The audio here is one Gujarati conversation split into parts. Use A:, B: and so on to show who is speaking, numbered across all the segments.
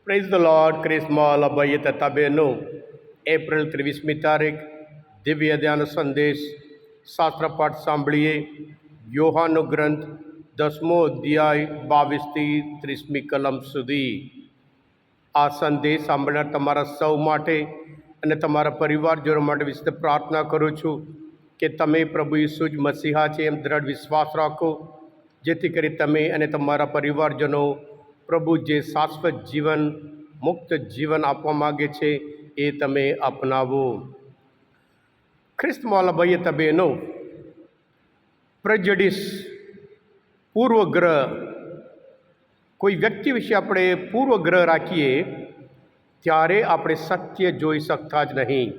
A: Praise the lord. ક્રિસ્મસ અભય તથા બહેનો, એપ્રિલ 23મી તારીખ દિવ્ય ધ્યાન સંદેશ શાસ્ત્રપાઠ સાંભળીએ. યોહાનનો ગ્રંથ 10મો અધ્યાય 22થી 30મી કલમ સુધી. આ સંદેશ સાંભળનાર તમારા સૌ માટે અને તમારા પરિવારજનો માટે વિશે પ્રાર્થના કરું છું કે તમે પ્રભુ ઈસુ જ મસીહા છે એમ દ્રઢ વિશ્વાસ રાખો, જેથી કરી તમે અને તમારા પરિવારજનો પ્રભુ જે શાશ્વત જીવન, મુક્ત જીવન આપવા માગે છે એ તમે અપનાવો. ખ્રિસ્તમાં ભાઈ તબેનો, પ્રેજડિસ, પૂર્વગ્રહ, કોઈ વ્યક્તિ વિશે આપણે પૂર્વગ્રહ રાખીએ ત્યારે આપણે સત્ય જોઈ શકતા જ નહીં.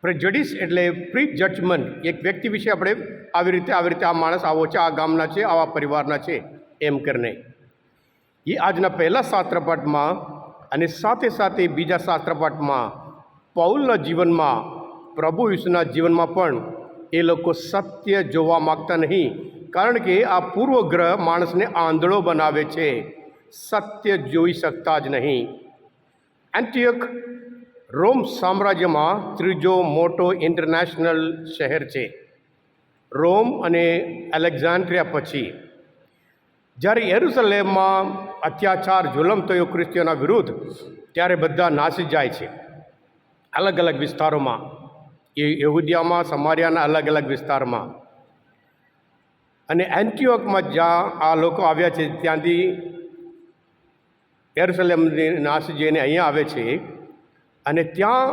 A: પ્રેજડિસ એટલે પ્રી જજમેન્ટ. એક વ્યક્તિ વિશે આપણે આવી રીતે આ માણસ આવો છે, આ ગામના છે, આવા પરિવારના છે એમ કરીને. એ આજના પહેલા શાસ્ત્રપાઠમાં અને સાથે સાથે બીજા શાસ્ત્રપાઠમાં પૌલના જીવનમાં, પ્રભુ ઈસુના જીવનમાં પણ એ લોકો સત્ય જોવા માગતા નહીં, કારણ કે આ પૂર્વગ્રહ માણસને આંધળો બનાવે છે, સત્ય જોઈ શકતા જ નહીં. એન્ટિયોક રોમ સામ્રાજ્યમાં ત્રીજો મોટો ઇન્ટરનેશનલ શહેર છે. રોમ અને એલેક્ઝાન્ડ્રિયા પછી જ્યારે યરુશલેમમાં અત્યાચાર, જુલમ થયો ખ્રિસ્તીઓના વિરુદ્ધ, ત્યારે બધા નાસી જાય છે અલગ અલગ વિસ્તારોમાં, એ યહૂદિયામાં, સમારિયાના અલગ અલગ વિસ્તારમાં. અને એન્ટિયોકમાં જ્યાં આ લોકો આવ્યા છે ત્યાંથી યરુશલેમની નાસી જઈને અહીંયા આવે છે. અને ત્યાં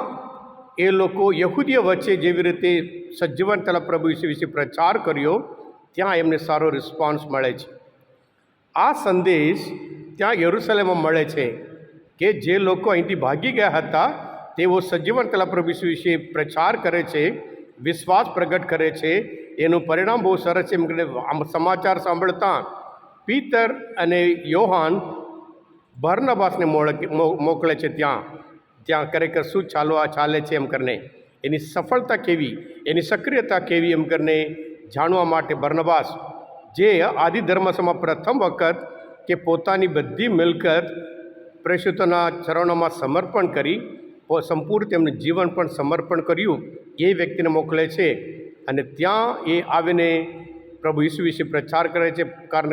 A: એ લોકો યહૂદીઓ વચ્ચે જેવી રીતે સજીવન તરફ પ્રભુ ઈસુ વિશે પ્રચાર કર્યો, ત્યાં એમને સારો રિસ્પોન્સ મળે છે. આ સંદેશ ત્યાં યરુશલેમમાં મળે છે કે જે લોકો અહીંથી ભાગી ગયા હતા તેઓ સજીવન તરફ પ્રભુ ઈસુ વિશે પ્રચાર કરે છે, વિશ્વાસ પ્રગટ કરે છે. એનું પરિણામ બહુ સરસ છે. એમ સમાચાર સાંભળતા પીતર અને યોહાન બરનબાસને મોકલે છે ત્યાં ખરેખર શું ચાલે છે એમ કરીને, એની સફળતા કેવી, એની સક્રિયતા કેવી એમ કરીને જાણવા માટે બરનબાસ, જે આદિ ધર્મસમાં પ્રથમ વખત કે પોતાની બધી મિલકત પ્રેષિતોના ચરણોમાં સમર્પણ કરી, સંપૂર્ણ તેમનું જીવન પણ સમર્પણ કર્યું, એ વ્યક્તિને મોકલે છે. અને ત્યાં એ આવીને પ્રભુ ઈસુ વિશે પ્રચાર કરે છે, કારણ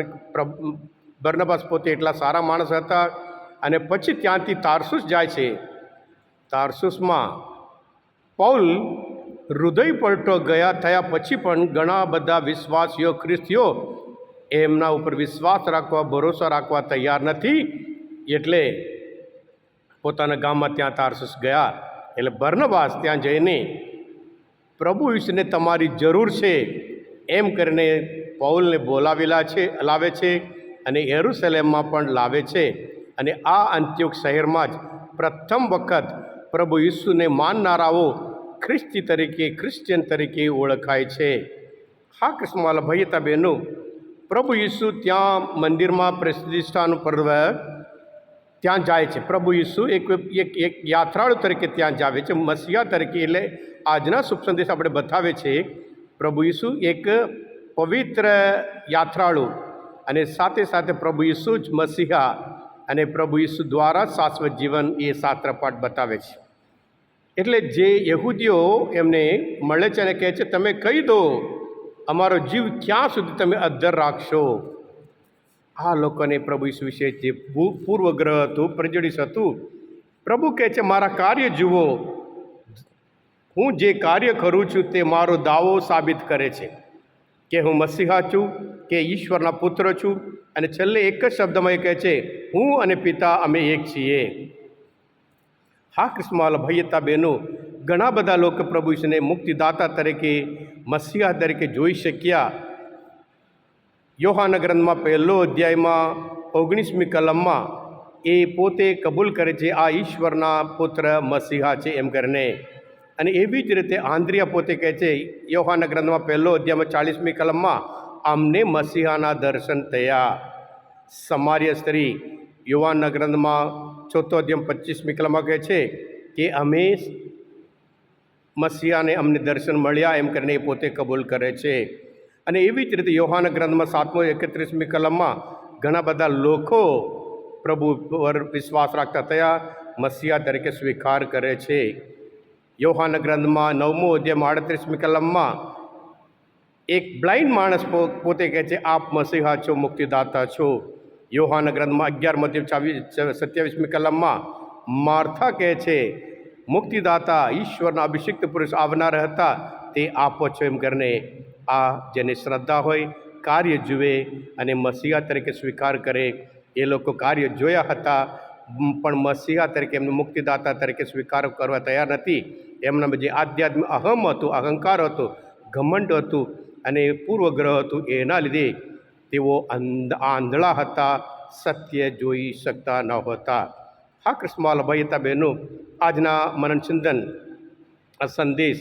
A: બરનબાસ પોતે એટલા સારા માણસ હતા. અને પછી ત્યાંથી તાર્સુસ જાય છે. તાર્સુસમાં પૌલ હૃદય પલટો થયા પછી પણ ઘણા બધા વિશ્વાસીઓ, ખ્રિસ્તીઓ એમના ઉપર વિશ્વાસ રાખવા, ભરોસો રાખવા તૈયાર નથી. એટલે પોતાના ગામમાં ત્યાં તાર્સુસ ગયા. એટલે બરનબાસ ત્યાં જઈને પ્રભુ ઈસુને તમારી જરૂર છે એમ કરીને પૌલને લાવે છે અને યરુશલેમમાં પણ લાવે છે. અને આ અંત્યોક શહેરમાં જ પ્રથમ વખત પ્રભુ ઈસુને માનનારાઓ ક્રિશ્ચિયન તરીકે ઓળખાય છે. હા ક્રિસ્મસ ભાઈ બહેનો, પ્રભુ ઈસુ ત્યાં મંદિરમાં પ્રતિષ્ઠાનું પર્વ ત્યાં જાય છે. પ્રભુ ઈસુ એક યાત્રાળુ તરીકે ત્યાં જાવે છે, મસીહા તરીકે. એટલે આજના શુભ સંદેશ આપણે બતાવે છે પ્રભુ ઈસુ એક પવિત્ર યાત્રાળુ, અને સાથે સાથે પ્રભુ ઈસુ જ મસીહા, અને પ્રભુ ઈસુ દ્વારા શાશ્વત જીવન એ શાસ્ત્રપાઠ બતાવે છે. એટલે જે યહૂદીઓ એમને મળે છે અને કહે છે, તમે કહી દો અમારો જીવ ક્યાં સુધી તમે અધ્ધર રાખશો. આ લોકોને પ્રભુ ઈસુ વિશે જે પૂર્વગ્રહ હતું, પ્રેજડિસ હતું, પ્રભુ કહે છે મારા કાર્ય જુઓ, હું જે કાર્ય કરું છું તે મારો દાવો સાબિત કરે છે કે હું મસીહા છું, કે ઈશ્વરના પુત્ર છું. અને છેલ્લે એક જ શબ્દમાં એ કહે છે, હું અને પિતા અમે એક છીએ. હા ક્રિસ્મસ ભાઈતા બહેનો, ઘણા બધા લોકો પ્રભુ ઈસુને મુક્તિદાતા તરીકે, મસીહા તરીકે જોઈ શક્યા. યોહાનના ગ્રંથમાં 1લો અધ્યાયમાં 19મી કલમમાં એ પોતે કબૂલ કરે છે આ ઈશ્વરના પુત્ર મસીહા છે એમ કરીને. અને એવી જ રીતે આંદ્રિયા પોતે કહે છે યોહાનના ગ્રંથમાં 1લો અધ્યાયમાં 40મી કલમમાં, અમને મસીહાના દર્શન થયા. સમાર્ય સ્ત્રી યોહાનના ગ્રંથમાં 4થો અધ્યાય 25મી કલમમાં કહે છે કે અમે મસીહાને અમને દર્શન મળ્યા એમ કરીને એ પોતે કબૂલ કરે છે. અને એવી જ રીતે યોહાનના ગ્રંથમાં 7મો 31મી કલમમાં ઘણા બધા લોકો પ્રભુ પર વિશ્વાસ રાખતા થયા, મસીહા તરીકે સ્વીકાર કરે છે. યોહાનના ગ્રંથમાં 9મો અધ્યાયમાં 38મી કલમમાં એક બ્લાઇન્ડ માણસ પોતે કહે છે, આપ મસીહા છો, મુક્તિદાતા છો. યોહાનના ગ્રંથમાં 11મો અધ્યાય 27મી કલમમાં માર્થા કહે છે, મુક્તિદાતા ઈશ્વરના અભિષિક્ત પુરુષ આવનાર હતા, તે આપો છો એમ કરીને આ જેને શ્રદ્ધા હોય, કાર્ય જુએ અને મસીહા તરીકે સ્વીકાર કરે. એ લોકો કાર્ય જોયા હતા પણ મસીહા તરીકે એમને મુક્તિદાતા તરીકે સ્વીકાર કરવા તૈયાર નથી. એમનામાં જે આધ્યાત્મિક અહમ હતું, અહંકાર હતો, ઘમંડ હતું અને પૂર્વગ્રહ હતું, એના લીધે તેઓ આંધળા હતા, સત્ય જોઈ શકતા ન હતા. હા કૃષ્ણવાલા ભાઈ હતા બહેનો, આજના મનન ચિંતન સંદેશ,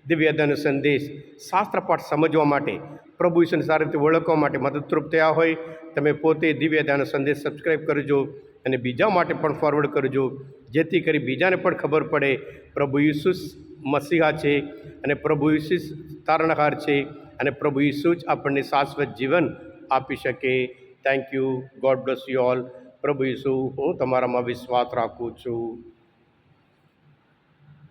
A: દિવ્યદાન સંદેશ, શાસ્ત્રપાઠ સમજવા માટે, પ્રભુ ઈશ્વરને સારી રીતે ઓળખવા માટે મદદરૂપ થયા હોય. તમે પોતે દિવ્યદાન સંદેશ સબસ્ક્રાઈબ કરજો અને બીજા માટે પણ ફોરવર્ડ કરજો, જેથી કરી બીજાને પણ ખબર પડે પ્રભુ ઈસુ મસીહા છે અને પ્રભુ ઈસુ તારણહાર છે અને પ્રભુ ઈસુ જ આપણને શાશ્વત જીવન આપી શકે. Thank you. God bless you all. પ્રભુ ઈસુ, હું તમારામાં વિશ્વાસ રાખું છું.